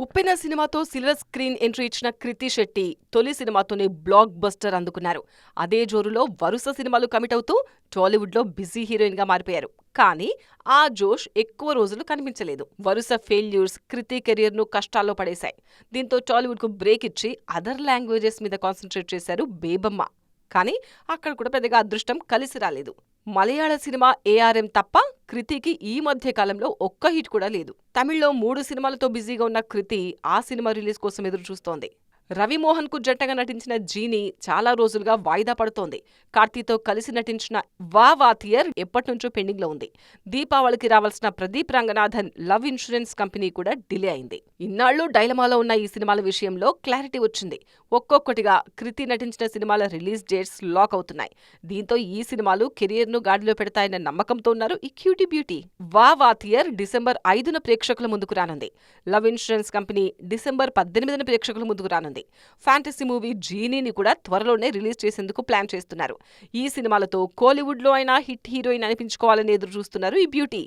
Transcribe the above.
ఉప్పెన సినిమాతో silver screen entry ఇచ్చిన కృతి శెట్టి తొలి సినిమాతోనే బ్లాక్ బస్టర్ అందుకున్నారు. అదే జోరులో వరుస సినిమాలు కమిట్ అవుతూ టాలీవుడ్లో బిజీ హీరోయిన్ గా మారిపోయారు. కానీ ఆ జోష్ ఎక్కువ రోజులు కనిపించలేదు. వరుస ఫెయిల్యూర్స్ కృతి కెరీర్ ను కష్టాల్లో పడేశాయి. దీంతో టాలీవుడ్ కు బ్రేక్ ఇచ్చి అదర్ లాంగ్వేజెస్ మీద కాన్సన్ట్రేట్ చేశారు బేబమ్మ. కానీ అక్కడ కూడా పెద్దగా అదృష్టం కలిసి రాలేదు. మలయాళ సినిమా ఏఆర్ఎం తప్ప కృతికి ఈ మధ్య కాలంలో ఒక్క హిట్ కూడా లేదు. తమిళ్లో 3 సినిమాలతో బిజీగా ఉన్న కృతి ఆ సినిమా రిలీజ్ కోసం ఎదురు చూస్తోంది. రవిమోహన్ కు జంటగా నటించిన జీని చాలా రోజులుగా వాయిదా పడుతోంది. కార్తీతో కలిసి నటించిన వా వాతియర్ ఎప్పటినుంచో పెండింగ్ లో ఉంది. దీపావళికి రావాల్సిన Pradeep Ranganathan love insurance company కూడా డిలే అయింది. ఇన్నాళ్లు డైలమాలో ఉన్న ఈ సినిమాల విషయంలో క్లారిటీ వచ్చింది. ఒక్కొక్కటిగా కృతి నటించిన సినిమాల రిలీజ్ డేట్స్ లాక్ అవుతున్నాయి. దీంతో ఈ సినిమాలు కెరియర్ ను గాడిలో పెడతాయన్న నమ్మకంతో ఉన్నారు ఈ క్యూటీ బ్యూటీ. వా వాతియర్ డిసెంబర్ 5న ప్రేక్షకుల ముందుకు రానుంది. లవ్ ఇన్సూరెన్స్ కంపెనీ డిసెంబర్ 18న ప్రేక్షకుల ముందుకు రానుంది. ఫ్యాంటసీ మూవీ జీనీని కూడా త్వరలోనే రిలీజ్ చేసేందుకు ప్లాన్ చేస్తున్నారు. ఈ సినిమాలతో కోలీవుడ్ లో అయినా హిట్ హీరోయిన్ అనిపించుకోవాలని ఎదురు చూస్తున్నారు ఈ బ్యూటీ.